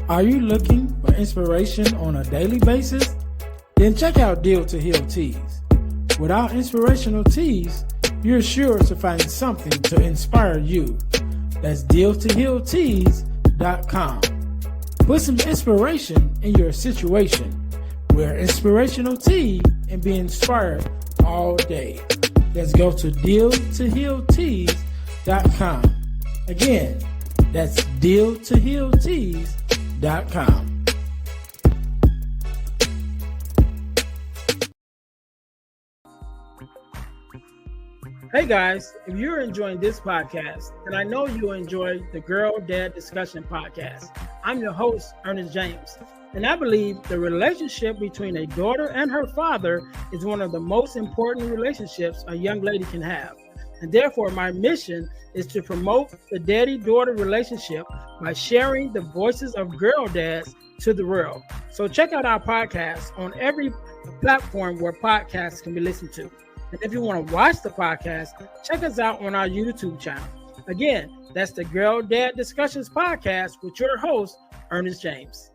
Are you looking for inspiration on a daily basis? Then check out Deal to Heal Teas. With our inspirational teas, you're sure to find something to inspire you. That's dealtohealteas.com. Put some inspiration in your situation. Wear inspirational tea and be inspired all day. Let's go to dealtohealteas.com. Again, that's dealtohealteas.com. Hey guys, if you're enjoying this podcast, then I know you enjoy the Girl Dad Discussion podcast. I'm your host, Ernest James, and I believe the relationship between a daughter and her father is one of the most important relationships a young lady can have. And therefore, my mission is to promote the daddy-daughter relationship by sharing the voices of girl dads to the world. So check out our podcast on every platform where podcasts can be listened to. And if you want to watch the podcast, check us out on our YouTube channel. Again, that's the Girl Dad Discussions podcast with your host, Ernest James.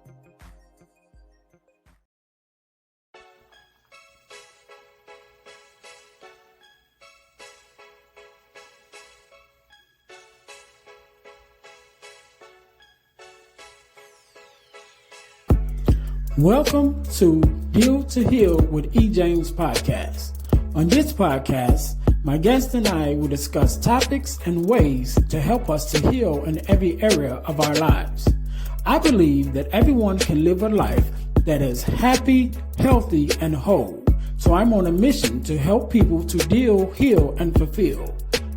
Welcome to Deal to Heal with E. James podcast. On this podcast, my guest and I will discuss topics and ways to help us to heal in every area of our lives. I believe that everyone can live a life that is happy, healthy, and whole. So I'm on a mission to help people to deal, heal, and fulfill.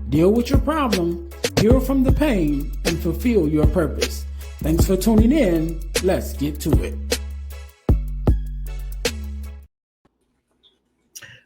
Deal with your problem, heal from the pain, and fulfill your purpose. Thanks for tuning in. Let's get to it.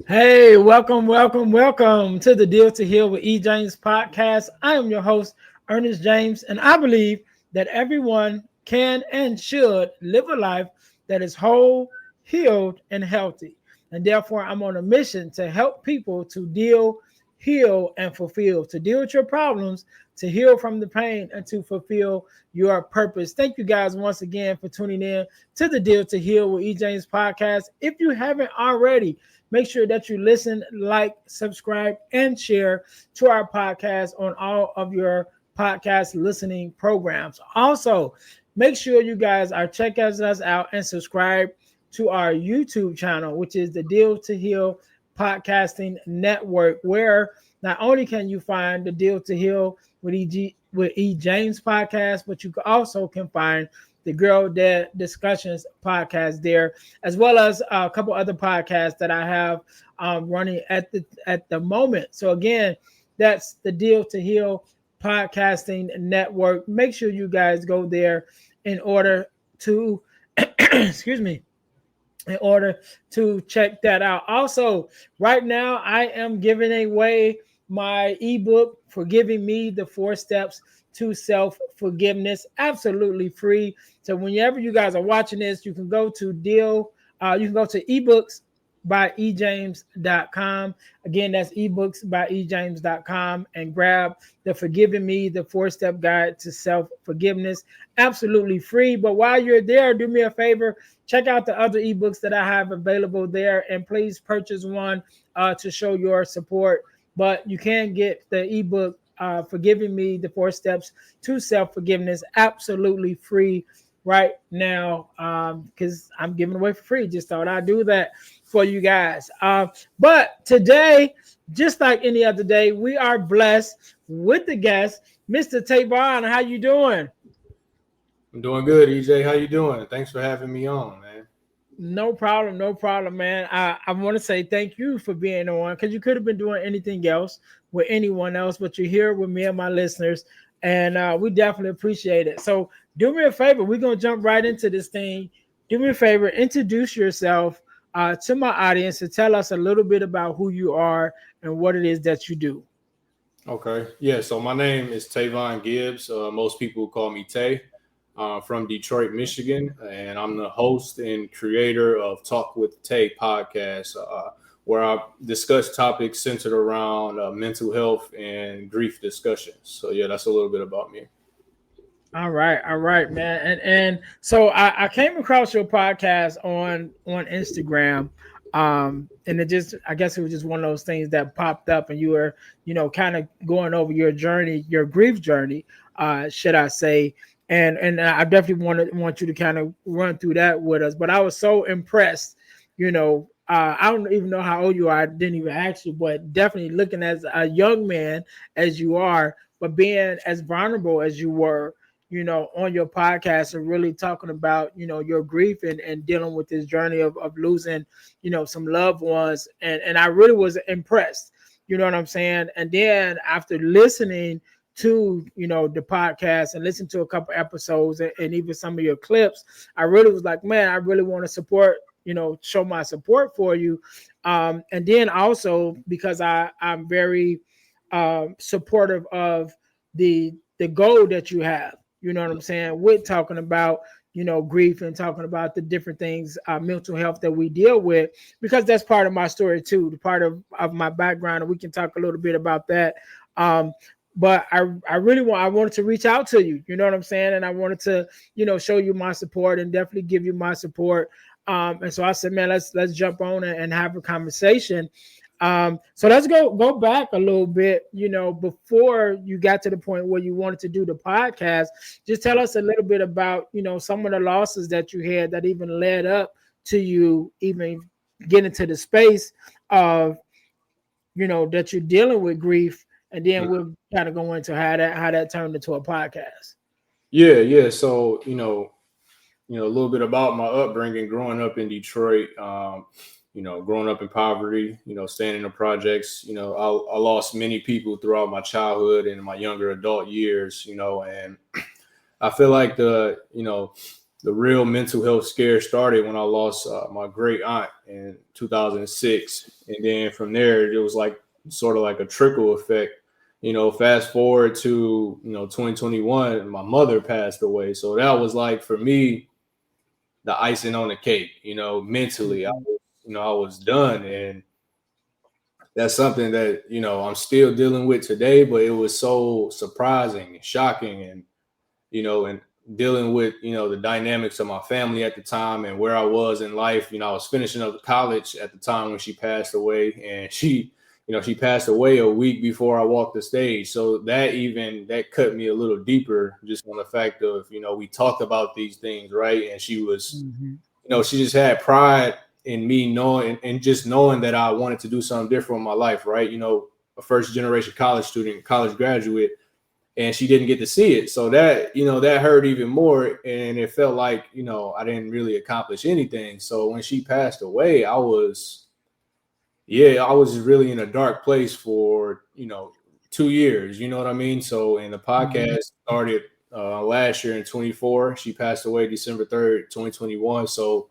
Hey, welcome to the Deal to Heal with E. James podcast. I am your host, Ernest James, and I believe that everyone can and should live a life that is whole, healed, and healthy. And therefore, I'm on a mission to help people to deal, heal, and fulfill, to deal with your problems, to heal from the pain, and to fulfill your purpose. Thank you guys once again for tuning in to the Deal to Heal with E. James podcast. If you haven't already, make sure that you listen, like, subscribe, and share to our podcast on all of your podcast listening programs. Also, make sure you guys are checking us out and subscribe to our YouTube channel, which is the Deal to Heal Podcasting Network, where not only can you find the Deal to Heal with E. James podcast, but you also can find the Girl Dad Discussions podcast there, as well as a couple other podcasts that I have running at the moment. So again, that's the Deal to Heal Podcasting Network. Make sure you guys go there in order to, in order to check that out. Also, right now, I am giving away my ebook, Forgiving Me, the 4 Steps to Self-Forgiveness, absolutely free. So whenever you guys are watching this, you can go to ebooks by ejames.com. Again, that's ebooks by ejames.com, and grab the Forgiving Me, the 4-Step Guide to Self-Forgiveness, absolutely free. But while you're there, do me a favor, check out the other ebooks that I have available there, and please purchase one to show your support. But you can get the ebook Forgiving Me, the 4 Steps to Self-Forgiveness, absolutely free right now, because I'm giving away for free. Just thought I'd do that for you guys. But today, just like any other day, we are blessed with the guest, Mr. Tavon. How you doing? I'm doing good, EJ. How you doing? Thanks for having me on, man. No problem, man. I want to say thank you for being on, because you could have been doing anything else with anyone else, but you're here with me and my listeners, and we definitely appreciate it. So do me a favor. We're going to jump right into this thing. Do me a favor. Introduce yourself to my audience and tell us a little bit about who you are and what it is that you do. Okay. Yeah, so my name is Tavon Gibbs. Most people call me Tay. From Detroit, Michigan, and I'm the host and creator of Talk with Tay podcast, where I discuss topics centered around mental health and grief discussions. So yeah, that's a little bit about me. All right, man. And so I came across your podcast on Instagram. And it just I guess it was just one of those things that popped up and you were, kind of going over your journey, your grief journey, should I say. And I definitely want you to kind of run through that with us. But I was so impressed, I don't even know how old you are. I didn't even ask you, but definitely looking as a young man as you are, but being as vulnerable as you were, on your podcast and really talking about, your grief and dealing with this journey of losing, some loved ones. And I really was impressed. You know what I'm saying? And then after listening to, the podcast and listen to a couple episodes and even some of your clips, I really was like, man, I really want to support, show my support for you. And then also because I'm very supportive of the goal that you have, you know what I'm saying, with talking about, grief and talking about the different things, mental health that we deal with, because that's part of my story too, the part of my background, and we can talk a little bit about that. But I really I wanted to reach out to you, you know what I'm saying? And I wanted to, show you my support and definitely give you my support. And so I said, man, let's jump on and have a conversation. So let's go back a little bit, before you got to the point where you wanted to do the podcast. Just tell us a little bit about, some of the losses that you had that even led up to you even getting to the space of, that you're dealing with grief, and then we'll kind of go into how that turned into a podcast. Yeah. So a little bit about my upbringing, growing up in Detroit. Growing up in poverty, staying in the projects. I lost many people throughout my childhood and my younger adult years. And I feel like the real mental health scare started when I lost my great aunt in 2006, and then from there it was like sort of like a trickle effect. Fast forward to 2021, my mother passed away, so that was like for me the icing on the cake. Mentally, I was done, and that's something that I'm still dealing with today. But it was so surprising and shocking, and dealing with the dynamics of my family at the time and where I was in life. I was finishing up college at the time when she passed away, and she passed away a week before I walked the stage. So that cut me a little deeper, just on the fact of we talked about these things, right? And she was, she just had pride in me knowing and just knowing that I wanted to do something different in my life, right? A first generation college student, college graduate, and she didn't get to see it. So that hurt even more. And it felt like, I didn't really accomplish anything. So when she passed away, I was really in a dark place for, 2 years, you know what I mean? So, and the podcast started last year in 24. She passed away December 3rd, 2021. So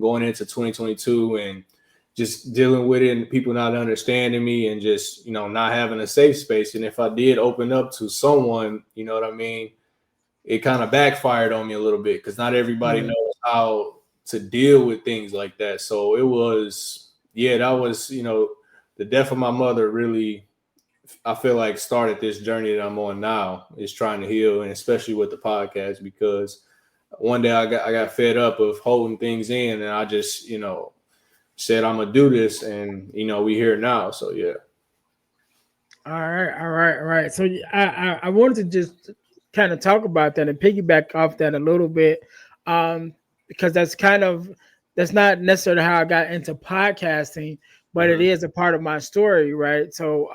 going into 2022 and just dealing with it and people not understanding me and just, not having a safe space. And if I did open up to someone, you know what I mean, it kind of backfired on me a little bit because not everybody knows how to deal with things like that. So it was, that was, the death of my mother really, I feel like started this journey that I'm on now, is trying to heal, and especially with the podcast, because one day I got fed up of holding things in, and I just, said I'm gonna do this, and we here now. So yeah. All right. So I wanted to just kind of talk about that and piggyback off that a little bit, because that's not necessarily how I got into podcasting, but it is a part of my story, right? So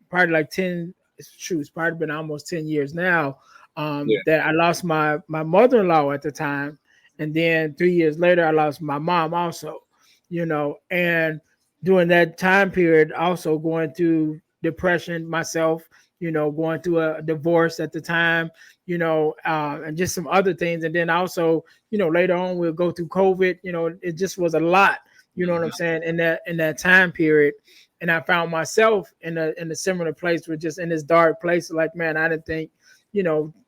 probably like it's probably been almost 10 years now, Yeah. that I lost my mother-in-law at the time, and then 3 years later I lost my mom also, and during that time period also going through depression myself, going through a divorce at the time, and just some other things. And then also, later on we'll go through COVID, it just was a lot, you know what I'm saying, in that time period. And I found myself in a similar place, with just in this dark place, like, man, I didn't think,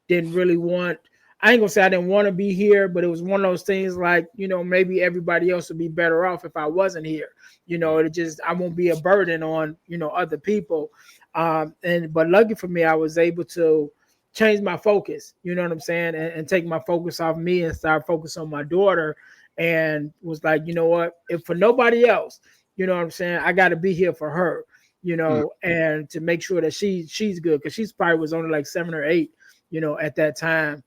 didn't really want, I ain't gonna say I didn't want to be here, but it was one of those things like, maybe everybody else would be better off if I wasn't here. It just, I won't be a burden on, other people. But lucky for me, I was able changed my focus, you know what I'm saying, and take my focus off me and start focus on my daughter, and was like, you know what, if for nobody else, you know what I'm saying, I got to be here for her, Mm. and to make sure that she's good, because she's probably was only like 7 or 8, at that time.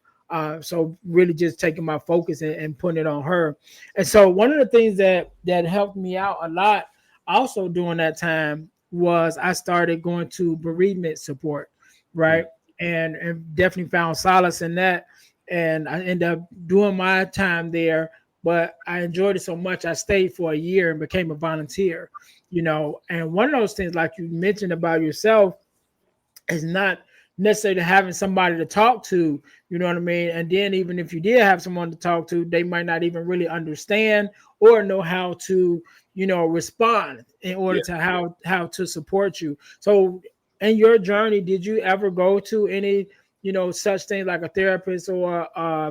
So really just taking my focus and putting it on her. And so one of the things that helped me out a lot also during that time was I started going to bereavement support, right? Mm. And definitely found solace in that. And I ended up doing my time there, but I enjoyed it so much I stayed for a year and became a volunteer, And one of those things, like you mentioned about yourself, is not necessarily having somebody to talk to, you know what I mean? And then even if you did have someone to talk to, they might not even really understand or know how to, respond in order Yeah. to how to support you. So in your journey, did you ever go to any, such things like a therapist or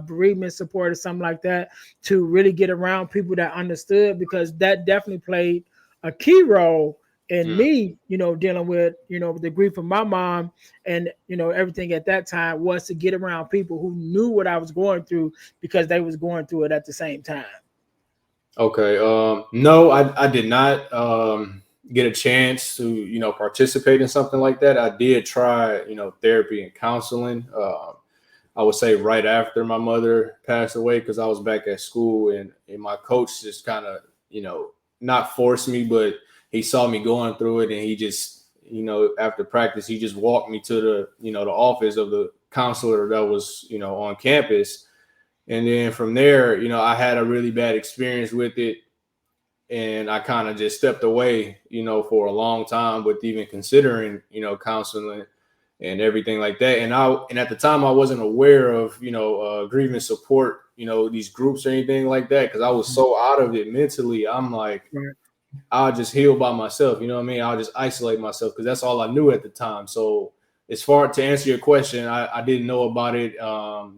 bereavement support or something like that to really get around people that understood? Because that definitely played a key role in Mm. me, dealing with, the grief of my mom, and everything at that time was to get around people who knew what I was going through because they was going through it at the same time. Okay. No, I did not get a chance to, participate in something like that. I did try, therapy and counseling. I would say right after my mother passed away, because I was back at school, and my coach just kind of, not forced me, but he saw me going through it, and he just, after practice, he just walked me to the, the office of the counselor that was, on campus. And then from there, I had a really bad experience with it, and I kind of just stepped away, for a long time with even considering, counseling and everything like that. And at the time I wasn't aware of, grievance support, these groups or anything like that, because I was so out of it mentally. I'm like, Right. I'll just heal by myself. You know what I mean? I'll just isolate myself because that's all I knew at the time. So as far to answer your question, I didn't know about it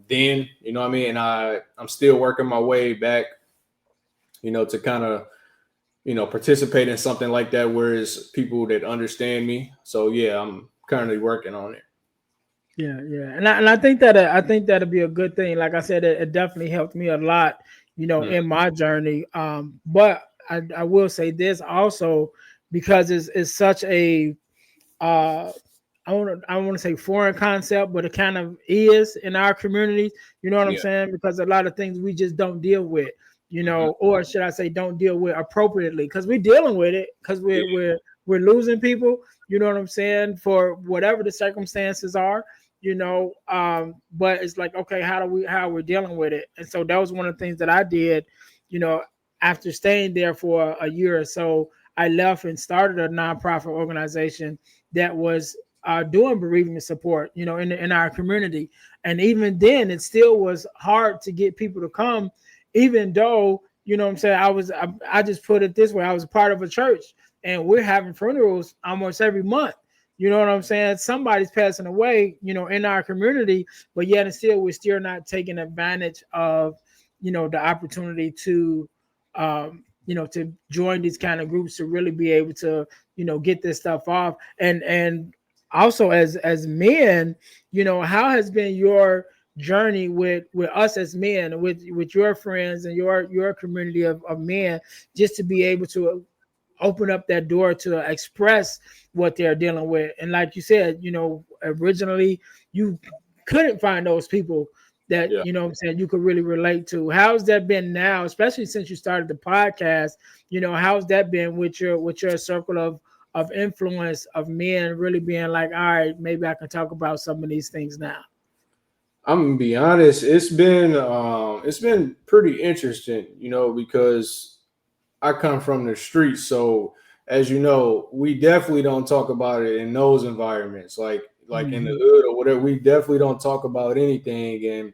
then, you know what I mean? And I'm still working my way back, to kind of, participate in something like that where it's people that understand me. So yeah, I'm currently working on it. Yeah, and I think that that'll be a good thing. Like I said, it definitely helped me a lot, Mm. in my journey. But I will say this also, because it's such a uh I want to say foreign concept, but it kind of is in our community. You know what I'm Yeah. saying? Because a lot of things we just don't deal with, Hmm. or should I say, don't deal with appropriately, because we're dealing with it because Yeah. we're losing people. You know what I'm saying? For whatever the circumstances are, But it's like, okay, how we're dealing with it, and so that was one of the things that I did, you know, after staying there for a year or so. I left and started a nonprofit organization that was doing bereavement support, in our community. And even then, it still was hard to get people to come, even though, what I'm saying, I just put it this way, I was a part of a church, and we're having funerals almost every month. You know what I'm saying? Somebody's passing away, in our community, but yet and still, we're still not taking advantage of, the opportunity to join these kind of groups to really be able to, get this stuff off. And also as men, how has been your journey with us as men, with your friends and your community of men, just to be able to open up that door to express what they're dealing with? And like you said, originally you couldn't find those people that, Yeah. what I'm saying, you could really relate to. How's that been now, especially since you started the podcast? How's that been with your circle of influence of men really being like, all right, maybe I can talk about some of these things now? I'm gonna be honest. It's been pretty interesting, because I come from the streets. So as you know, we definitely don't talk about it in those environments, like in the Mhm. hood or whatever. We definitely don't talk about anything. And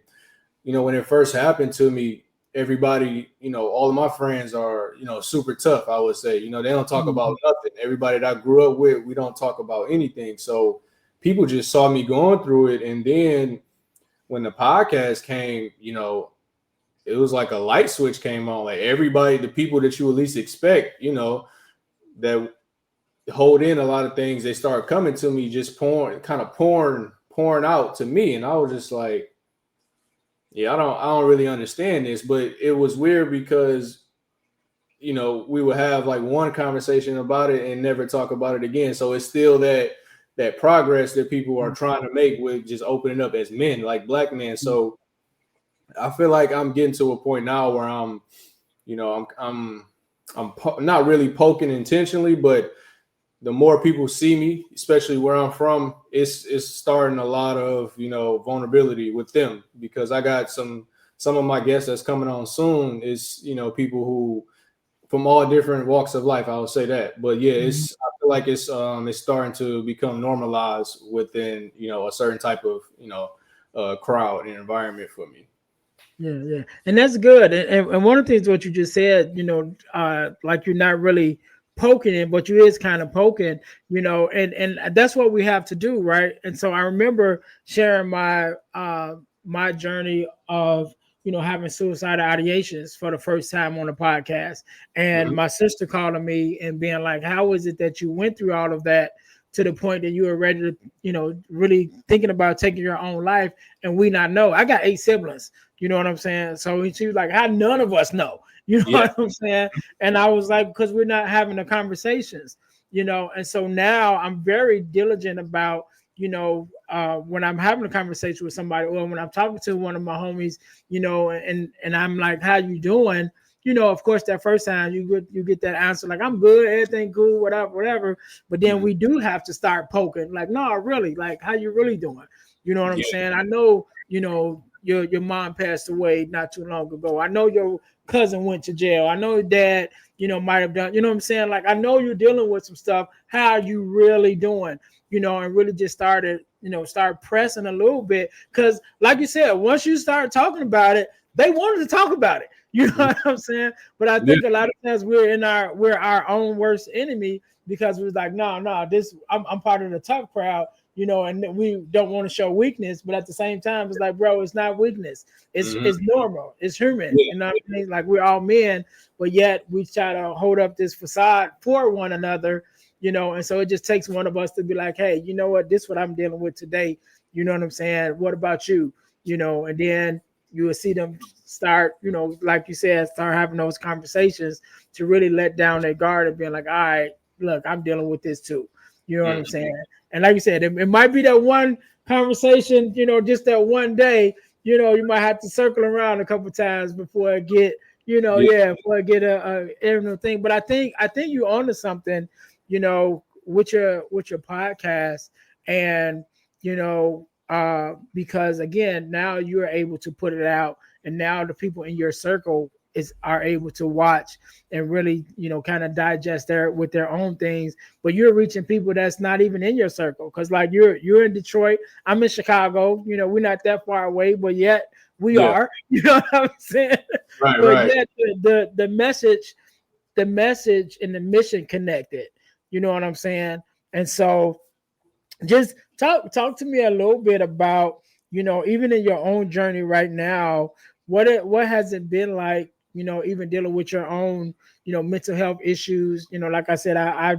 when it first happened to me, everybody, all of my friends are, super tough, I would say. They don't talk about Mhm. nothing. Everybody that I grew up with, we don't talk about anything. So people just saw me going through it. And then when the podcast came, it was like a light switch came on. Like everybody, the people that you at least expect, that hold in a lot of things, they start coming to me, just pouring pouring out to me, and I was just like, yeah, I don't really understand this. But it was weird because, we would have like one conversation about it and never talk about it again. So it's still that progress that people are trying to make with just opening up as men, like black men. So I feel like I'm getting to a point now where I'm not really poking intentionally, but the more people see me, especially where I'm from, it's starting a lot of vulnerability with them, because I got some of my guests that's coming on soon is people who from all different walks of life. I would say that, but yeah, I feel like it's starting to become normalized within a certain type of crowd and environment for me. Yeah, and that's good. And one of the things what you just said, like you're not really poking it, but you is kind of poking, and that's what we have to do, right? And so I remember sharing my journey of having suicidal ideations for the first time on the podcast, and Mhm. my sister calling me and being like, "How is it that you went through all of that?" To the point that you were ready to, really thinking about taking your own life, and we not know. I got 8 siblings, you know what I'm saying? So she was like, how none of us know, you know Yeah. what I'm saying? And I was like, because we're not having the conversations, and so now I'm very diligent about, when I'm having a conversation with somebody, or when I'm talking to one of my homies, and I'm like, how you doing? Of course, that first time you get that answer like, I'm good, everything cool, whatever. But then Mhm. we do have to start poking, like, no, really, like, how you really doing? You know what I'm Yeah. saying? I know, your mom passed away not too long ago. I know your cousin went to jail. I know your dad, might have done, you know what I'm saying? Like, I know you're dealing with some stuff. How are you really doing? And really just start pressing a little bit. Cause like you said, once you start talking about it, they wanted to talk about it. You know Mhm. what I'm saying? But I Yeah. think a lot of times we're our own worst enemy, because we're like, no, this I'm part of the tough crowd, and we don't want to show weakness. But at the same time, it's like, bro, it's not weakness. Mhm. It's normal. It's human. Yeah. You know what I mean? Like, we're all men, but yet we try to hold up this facade for one another, and so it just takes one of us to be like, hey, you know what? This is what I'm dealing with today. You know what I'm saying? What about you? And then you will see them start, like you said, start having those conversations to really let down their guard and being like, all right, look, I'm dealing with this too. You know what I'm Mhm. saying? And like you said, it might be that one conversation, just that one day, you might have to circle around a couple times before it get, Yeah. before it get a every thing. But I think you onto something, with your podcast, and because again, now you're able to put it out, and now the people in your circle are able to watch and really, kind of digest with their own things. But you're reaching people that's not even in your circle, because like you're in Detroit, I'm in Chicago, we're not that far away, but yet we Yeah. are, you know what I'm saying? Right. But Right. yet the message and the mission connected, you know what I'm saying? And so just talk to me a little bit about, even in your own journey right now, what has it been like, even dealing with your own, mental health issues. Like I said, I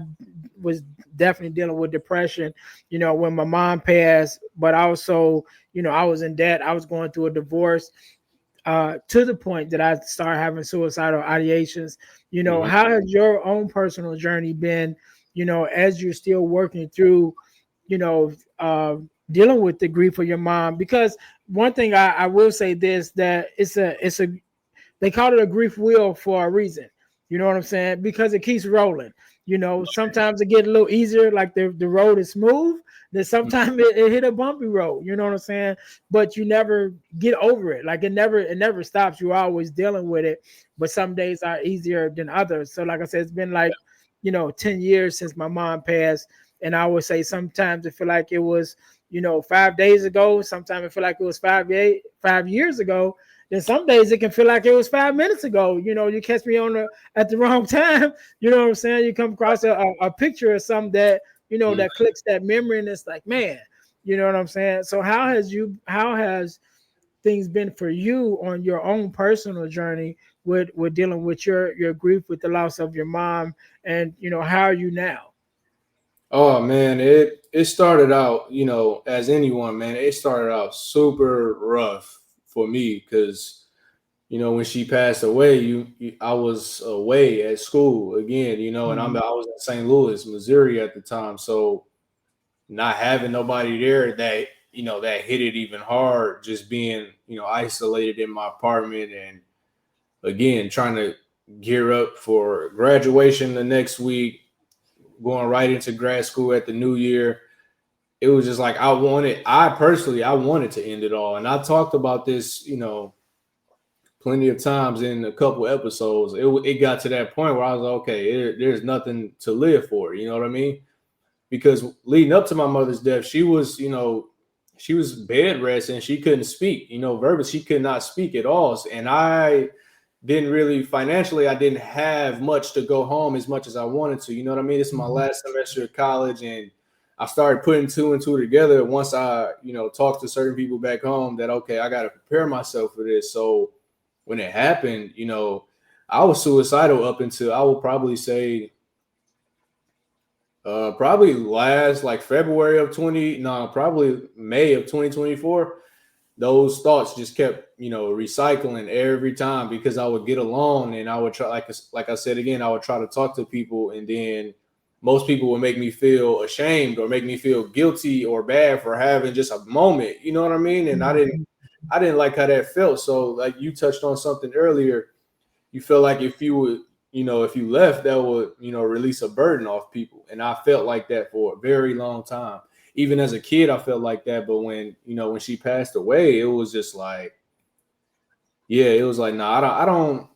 was definitely dealing with depression, when my mom passed, but also, I was in debt, I was going through a divorce, to the point that I started having suicidal ideations. Mhm. How has your own personal journey been, as you're still working through, you know, dealing with the grief of your mom? Because one thing I will say this, that it's a they call it a grief wheel for a reason. You know what I'm saying? Because it keeps rolling. Sometimes it get a little easier, like the road is smooth. Then sometimes it hit a bumpy road. You know what I'm saying? But you never get over it. Like it never stops. You're always dealing with it. But some days are easier than others. So like I said, it's been like 10 years since my mom passed, and I would say sometimes it feel like it was 5 days ago. Sometimes it feel like it was 5 years ago. Then some days it can feel like it was 5 minutes ago. You catch me at the wrong time. You know what I'm saying? You come across a picture or something that Mhm. that clicks that memory, and it's like, man, you know what I'm saying? So how has things been for you on your own personal journey with dealing with your grief with the loss of your mom, and how are you now? Oh man, it started out, as anyone, man, it started out super rough for me because when she passed away, I was away at school again, and Mhm. I was in St. Louis, Missouri at the time, so not having nobody there that hit it even hard, just being isolated in my apartment, and again trying to gear up for graduation the next week, going right into grad school at the new year. It was just like I wanted to end it all. And I talked about this, plenty of times in a couple episodes. It got to that point where I was like, okay, there's nothing to live for. You know what I mean? Because leading up to my mother's death, she was bed rest and she couldn't speak, verbally, she could not speak at all. And I didn't really financially, I didn't have much to go home as much as I wanted to. You know what I mean? This is my last semester of college, and I started putting two and two together once I, talked to certain people back home that, okay, I got to prepare myself for this. So when it happened, I was suicidal up until I would probably say, probably last like February of 20, no, probably May of 2024. Those thoughts just kept, recycling every time because I would get alone and I would try, like I said again, I would try to talk to people, and then most people would make me feel ashamed or make me feel guilty or bad for having just a moment. You know what I mean? And I didn't like how that felt. So like you touched on something earlier, you feel like if you would, if you left, that would, release a burden off people. And I felt like that for a very long time. Even as a kid, I felt like that. But when she passed away, it was just like, yeah, it was like, nah, I don't,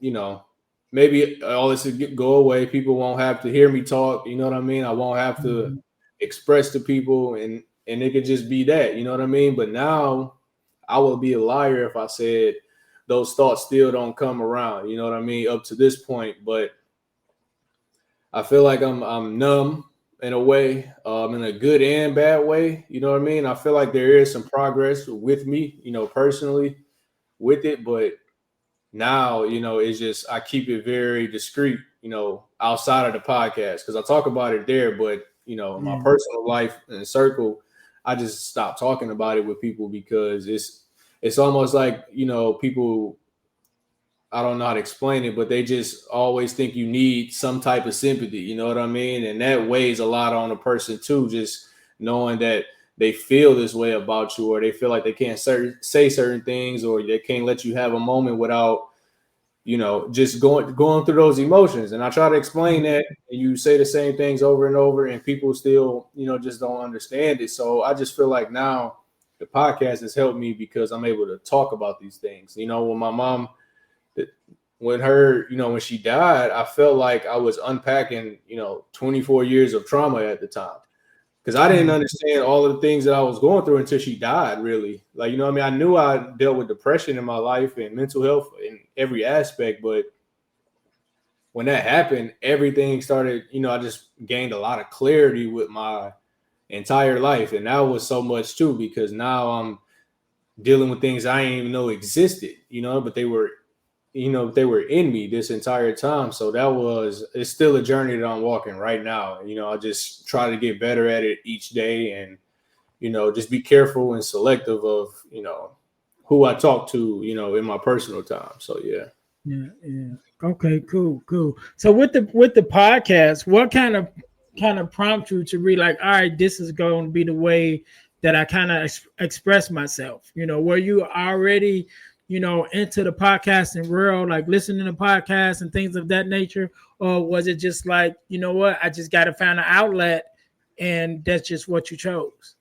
maybe all this would go away. People won't have to hear me talk. You know what I mean? I won't have to express to people, and it could just be that. You know what I mean? But now, I would be a liar if I said those thoughts still don't come around. You know what I mean? Up to this point, but I feel like I'm numb in a way, in a good and bad way. You know what I mean? I feel like there is some progress with me, personally with it, but now, it's just I keep it very discreet, outside of the podcast because I talk about it there, but in my Yeah. personal life and circle, I just stop talking about it with people because it's almost like people, I don't know how to explain it, but they just always think you need some type of sympathy. You know what I mean? And that weighs a lot on a person too, just knowing that they feel this way about you, or they feel like they can't say certain things, or they can't let you have a moment without, just going through those emotions. And I try to explain that, and you say the same things over and over, and people still, just don't understand it. So I just feel like now the podcast has helped me because I'm able to talk about these things. When my mom, when she died, I felt like I was unpacking, 24 years of trauma at the time. Because I didn't understand all of the things that I was going through until she died, really. Like, what I mean? I knew I dealt with depression in my life and mental health in every aspect, but when that happened, everything started, I just gained a lot of clarity with my entire life. And that was so much too, because now I'm dealing with things I didn't even know existed, but they were in me this entire time. So it's still a journey that I'm walking right now. I just try to get better at it each day, and, just be careful and selective of, who I talk to, in my personal time. So, yeah. Yeah. Okay, cool. So with the podcast, what kind of prompt you to be like, all right, this is going to be the way that I kind of express myself? Were you already, into the podcasting world, like listening to podcasts and things of that nature, or was it just like, what, I just got to find an outlet, and that's just what you chose?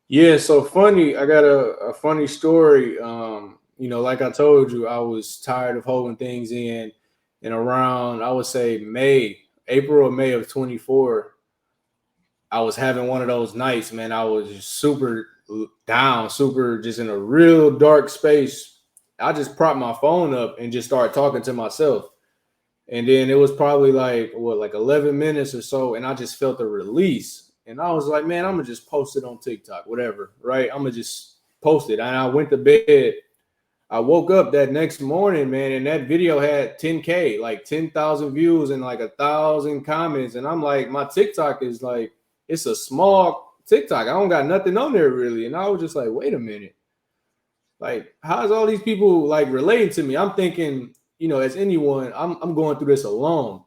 Yeah, so funny. I got a funny story. Like I told you, I was tired of holding things in, and around, I would say April or May of 24, I was having one of those nights, man. I was just super down, super just in a real dark space. I just propped my phone up and just started talking to myself. And then it was probably like 11 minutes or so, and I just felt a release. And I was like, man, I'm gonna just post it on TikTok, whatever, right? I'm gonna just post it. And I went to bed. I woke up that next morning, man, and that video had 10K, like 10,000 views and like 1,000 comments. And I'm like, my TikTok is like, it's a small TikTok. I don't got nothing on there really. And I was just like, wait a minute. Like, how's all these people like relating to me? I'm thinking, as anyone, I'm going through this alone.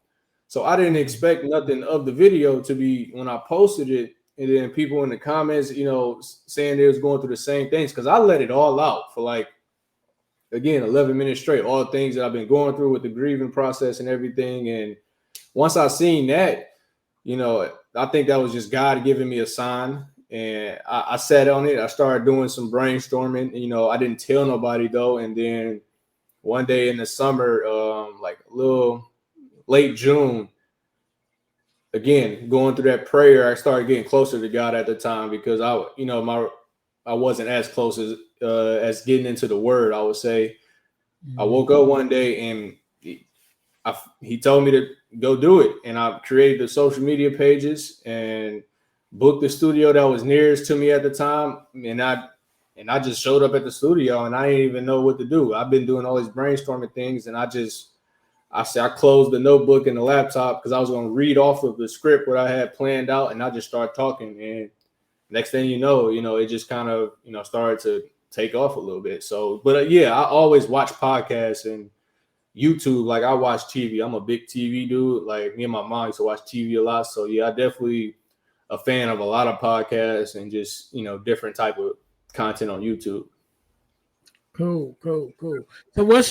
So I didn't expect nothing of the video to be when I posted it, and then people in the comments, saying they was going through the same things, because I let it all out for like, again, 11 minutes straight, all things that I've been going through with the grieving process and everything. And once I seen that, I think that was just God giving me a sign. And I sat on it. I started doing some brainstorming. I didn't tell nobody though. And then one day in the summer, like a little late June, again, going through that prayer, I started getting closer to God at the time, because I wasn't as close as getting into the word, I would say. I woke up one day and he told me to go do it. And I created the social media pages and booked the studio that was nearest to me at the time. And I just showed up at the studio, and I didn't even know what to do. I've been doing all these brainstorming things, and I closed the notebook and the laptop, because I was going to read off of the script what I had planned out, and I just started talking. And next thing you know, it just kind of, started to take off a little bit. So, but yeah, I always watch podcasts and YouTube. Like, I watch TV. I'm a big TV dude. Like, me and my mom used to watch TV a lot. So yeah, I definitely a fan of a lot of podcasts and just, different type of content on YouTube. Cool. So what's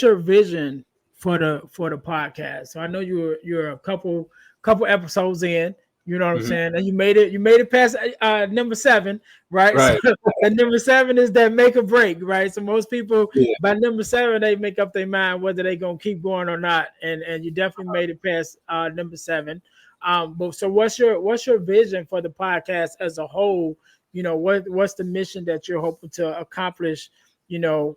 your vision for the podcast? So I know you're a couple episodes in, you know what I'm saying? And you made it past number 7, right? Right. So, and number 7 is that make or break, right? So most people by number 7, they make up their mind whether they're gonna keep going or not. And you definitely made it past number 7. But so what's your vision for the podcast as a whole? What's the mission that you're hoping to accomplish, and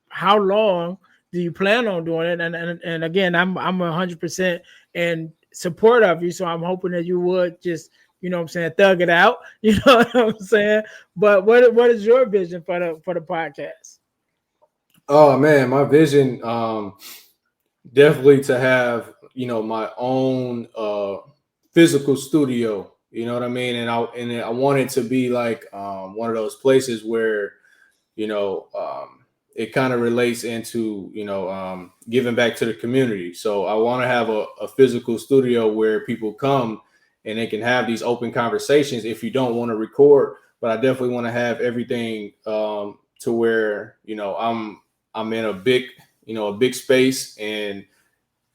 how long do you plan on doing it? And again, I'm 100% in support of you, so I'm hoping that you would just, thug it out, you know what I'm saying? But what is your vision for the podcast? Oh man, my vision, definitely to have, my own physical studio. You know what I mean? And I want it to be like one of those places where, it kind of relates into, giving back to the community. So I want to have a physical studio where people come and they can have these open conversations if you don't want to record. But I definitely want to have everything to where, I'm in a big space and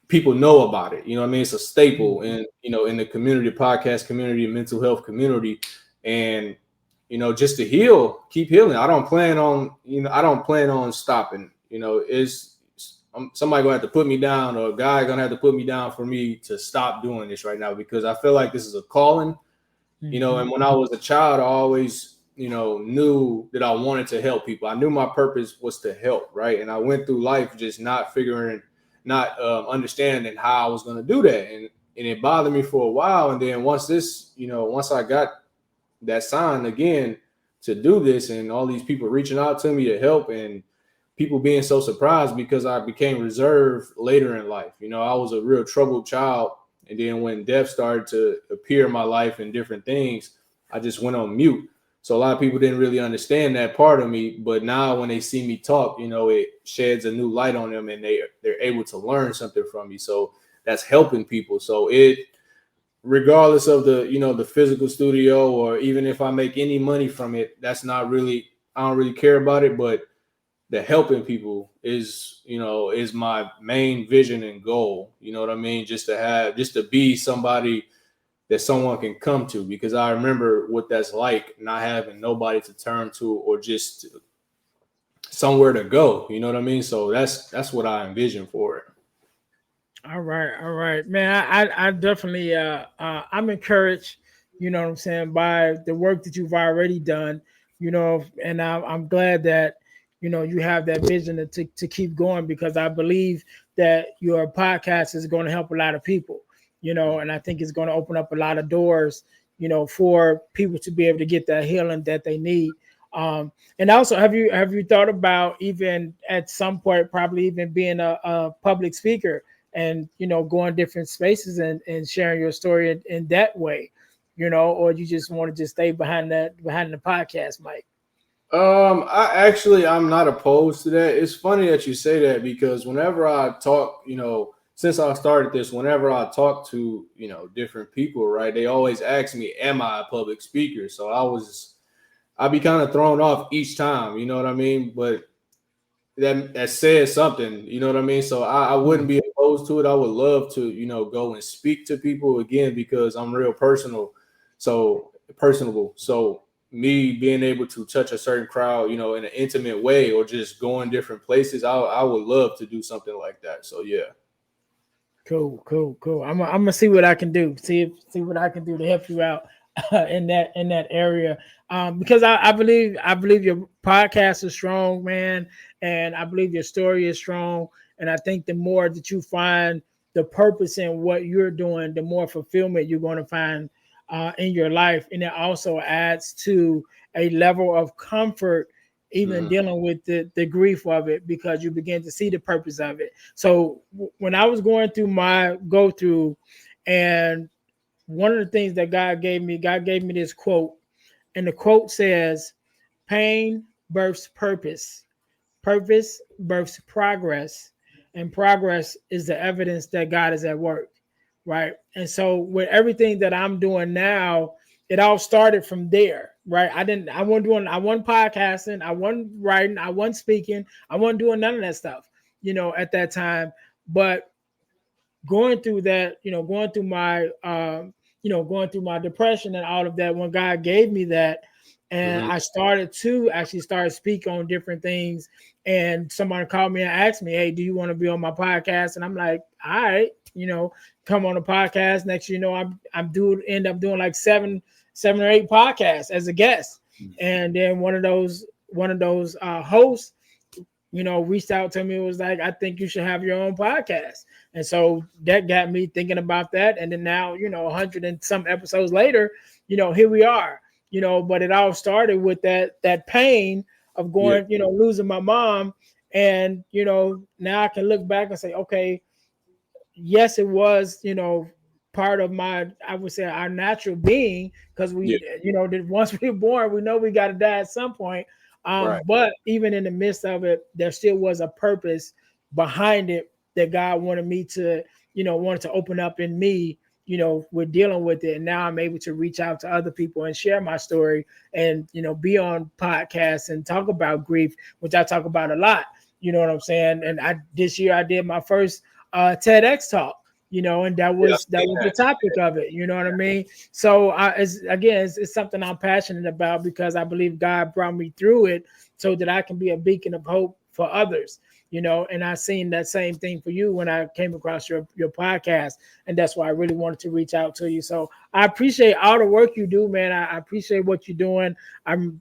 people know about it. You know what I mean? It's a staple in the community, podcast community, mental health community. And, just to keep healing. I don't plan on stopping. Somebody gonna have to put me down, or a guy gonna have to put me down for me to stop doing this right now, because I feel like this is a calling, and when I was a child, I always, knew that I wanted to help people. I knew my purpose was to help. Right. And I went through life just not understanding how I was going to do that. And it bothered me for a while. And then once I got that sign again to do this, and all these people reaching out to me to help, and people being so surprised because I became reserved later in life. I was a real troubled child. And then when death started to appear in my life and different things, I just went on mute. So a lot of people didn't really understand that part of me. But now when they see me talk, it sheds a new light on them, and they're able to learn something from me. So that's helping people. So regardless of the physical studio, or even if I make any money from it, that's not really, I don't really care about it. But the helping people is my main vision and goal. You know what I mean? Just to be somebody that someone can come to, because I remember what that's like, not having nobody to turn to, or just somewhere to go. You know what I mean? So that's what I envision for it. All right, man. I definitely I'm encouraged, you know what I'm saying, by the work that you've already done, and I'm glad that you have that vision to keep going, because I believe that your podcast is going to help a lot of people, and I think it's going to open up a lot of doors, for people to be able to get that healing that they need. And also, have you thought about, even at some point, probably even being a public speaker and going different spaces and sharing your story in that way, or you just want to just stay behind the podcast mic? I'm not opposed to that. It's funny that you say that because whenever I talk, since I started this, whenever I talk to, different people, right, they always ask me, am I a public speaker? So I'd be kind of thrown off each time, you know what I mean? But that says something, you know what I mean? So I wouldn't be opposed to it. I would love to, go and speak to people again because I'm real personable. So me being able to touch a certain crowd, in an intimate way or just going different places, I would love to do something like that. So yeah. Cool. I'm gonna see what I can do. See what I can do to help you out in that area. Because I believe your podcast is strong, man, and I believe your story is strong. And I think the more that you find the purpose in what you're doing, the more fulfillment you're going to find in your life, and it also adds to a level of comfort even Mhm. dealing with the grief of it, because you begin to see the purpose of it. So when I was going through my go through, and one of the things that God gave me this quote, and the quote says, pain births purpose, purpose births progress, and progress is the evidence that God is at work, right? And so with everything that I'm doing now, it all started from there, right? I wasn't podcasting, I wasn't writing, I wasn't speaking, I wasn't doing none of that stuff, at that time. But going through that, going through my depression and all of that, when God gave me that, and Mhm. I started to actually start speak on different things, and somebody called me and asked me, hey, do you want to be on my podcast? And I'm like, all right, come on the podcast. Next, end up doing like seven or eight podcasts as a guest. And then one of those hosts, reached out to me and was like, I think you should have your own podcast. And so that got me thinking about that. And then now, 100 and some episodes later, here we are, but it all started with that pain of Yeah. going, losing my mom. And, now I can look back and say, okay, yes, it was, part of I would say, our natural being, because Yeah. that once we're born, we know we got to die at some point. Right. But even in the midst of it, there still was a purpose behind it that God wanted me to, wanted to open up in me. We're dealing with it, and now I'm able to reach out to other people and share my story, and be on podcasts and talk about grief, which I talk about a lot. You know what I'm saying? And this year I did my first TEDx talk, and that Yeah. was the topic of it. You know what I mean? So it's something I'm passionate about, because I believe God brought me through it so that I can be a beacon of hope for others. And I seen that same thing for you when I came across your podcast, and that's why I really wanted to reach out to you. So I appreciate all the work you do, man. I appreciate what you're doing. I'm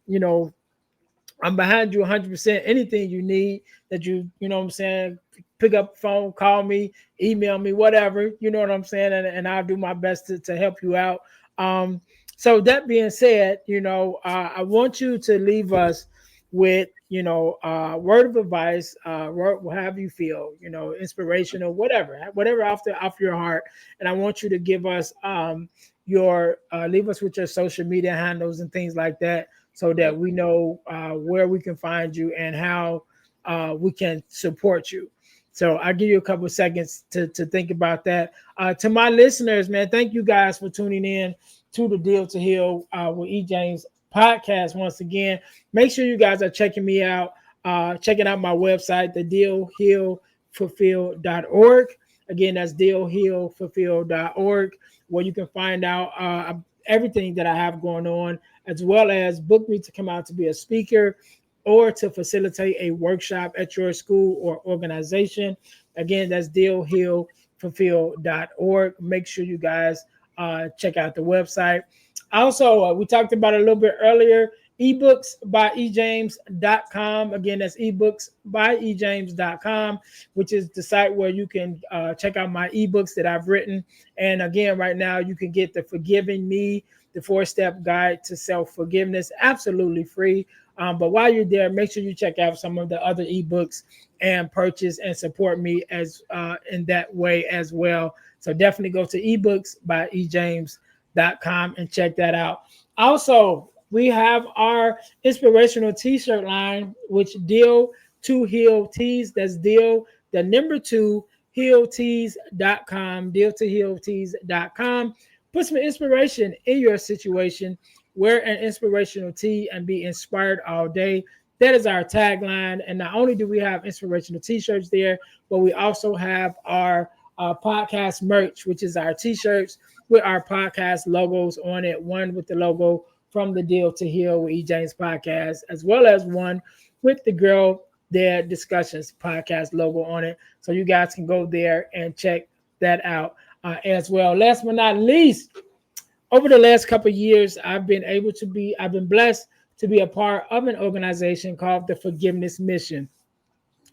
behind you 100%. Anything you need that you know what I'm saying, pick up the phone, call me, email me, whatever, you know what I'm saying, and I'll do my best to help you out. Um, so that being said, I want you to leave us with, word of advice, however you feel, inspirational, whatever off your heart. And I want you to give us your leave us with your social media handles and things like that, so that we know where we can find you and how we can support you. So I'll give you a couple of seconds to think about that. To my listeners, man, thank you guys for tuning in to the Deal to Heal with E. James podcast once again. Make sure you guys are checking me out, checking out my website, the dealhealfulfill.org. Again, that's dealhealfulfill.org, where you can find out everything that I have going on, as well as book me to come out to be a speaker or to facilitate a workshop at your school or organization. Again, that's dealhealfulfill.org. Make sure you guys check out the website. Also, we talked about it a little bit earlier, ebooks by ejames.com. Again, that's ebooks by ejames.com, which is the site where you can check out my ebooks that I've written. And again, right now you can get the Forgiving Me, the 4-step guide to self-forgiveness, absolutely free. But while you're there, make sure you check out some of the other ebooks and purchase and support me as in that way as well. So definitely go to ebooks by ejames.com and check that out. Also, we have our inspirational t-shirt line, which Deal to Heal Tees. That's Deal, the number 2, healtees.com, dealtohealtees.com. Put some inspiration in your situation. Wear an inspirational tee and be inspired all day. That is our tagline. And not only do we have inspirational t-shirts there, but we also have our podcast merch, which is our t-shirts with our podcast logos on it. One with the logo from the Deal to Heal with E. James podcast, as well as one with the Girl Their Discussions podcast logo on it. So you guys can go there and check that out as well. Last but not least, over the last couple of years, I've been blessed to be a part of an organization called the Forgiveness Mission.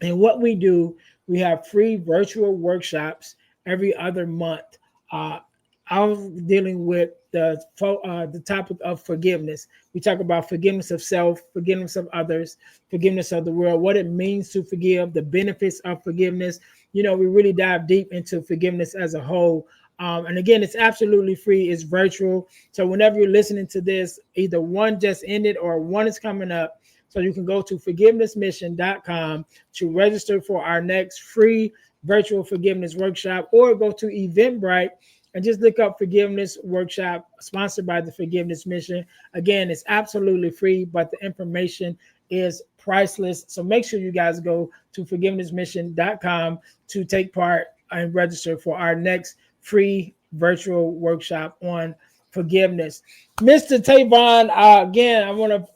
And what we do, we have free virtual workshops every other month. I'm dealing with the topic of forgiveness. We talk about forgiveness of self, forgiveness of others, forgiveness of the world, what it means to forgive, the benefits of forgiveness. We really dive deep into forgiveness as a whole. And again, it's absolutely free. It's virtual. So whenever you're listening to this, either one just ended or one is coming up. So you can go to forgivenessmission.com to register for our next free virtual forgiveness workshop, or go to Eventbrite and just look up Forgiveness Workshop sponsored by the Forgiveness Mission. Again, it's absolutely free, but the information is priceless. So make sure you guys go to forgivenessmission.com to take part and register for our next free virtual workshop on forgiveness. Mr. Tavon, again, I want to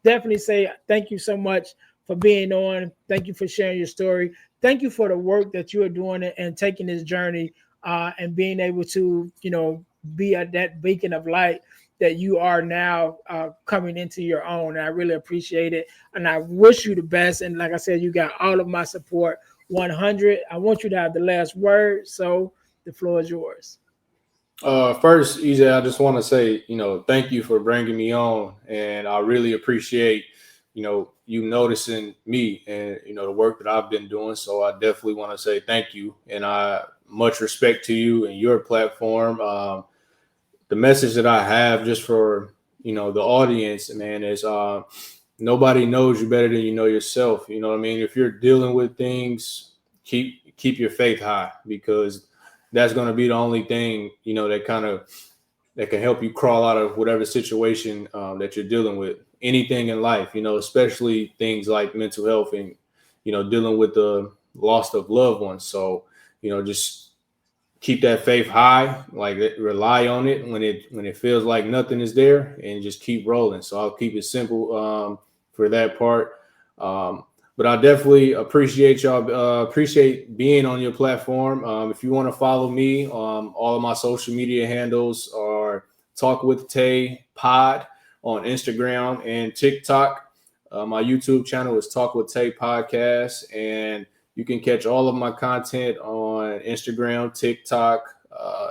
definitely say thank you so much for being on. Thank you for sharing your story. Thank you for the work that you are doing and taking this journey and being able to, be that beacon of light that you are now coming into your own. And I really appreciate it. And I wish you the best. And like I said, you got all of my support, 100. I want you to have the last word. So the floor is yours. First, EJ, I just want to say, thank you for bringing me on. And I really appreciate, you noticing me and, the work that I've been doing. So I definitely want to say thank you. And much respect to you and your platform. The message that I have just for, the audience, man, is nobody knows you better than you know yourself. You know what I mean? If you're dealing with things, keep your faith high, because that's going to be the only thing, that can help you crawl out of whatever situation that you're dealing with. Anything in life, especially things like mental health and, dealing with the loss of loved ones. So, just keep that faith high, rely on it when it feels like nothing is there, and just keep rolling. So I'll keep it simple for that part. But I definitely appreciate y'all. Appreciate being on your platform. If you want to follow me, all of my social media handles are Talk with Tay Pod on Instagram and TikTok. My YouTube channel is Talk with Tay Podcast, and you can catch all of my content on Instagram, TikTok,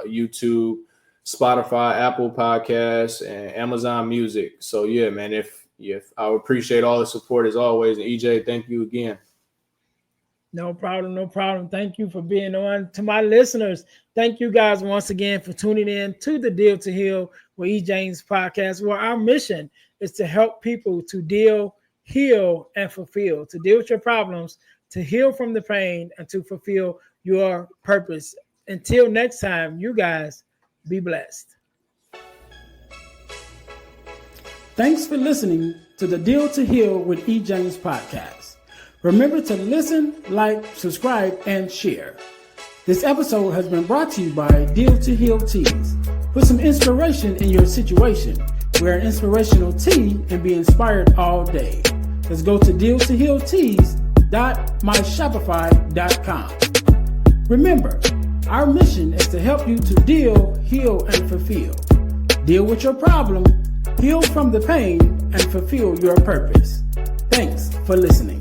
YouTube, Spotify, Apple Podcasts, and Amazon Music. So yeah, man, if I would appreciate all the support as always. And EJ, thank you again. No problem. Thank you for being on. To my listeners, thank you guys once again for tuning in to the Deal to Heal with E. James podcast, where our mission is to help people to deal, heal, and fulfill, to deal with your problems, to heal from the pain, and to fulfill your purpose. Until next time, you guys be blessed. Thanks for listening to the Deal to Heal with E. James podcast. Remember to listen, like, subscribe, and share. This episode has been brought to you by Deal to Heal Tees. Put some inspiration in your situation. Wear an inspirational tee and be inspired all day. Let's go to dealtohealtees.myshopify.com. Remember, our mission is to help you to deal, heal, and fulfill. Deal with your problem, heal from the pain, and fulfill your purpose. Thanks for listening.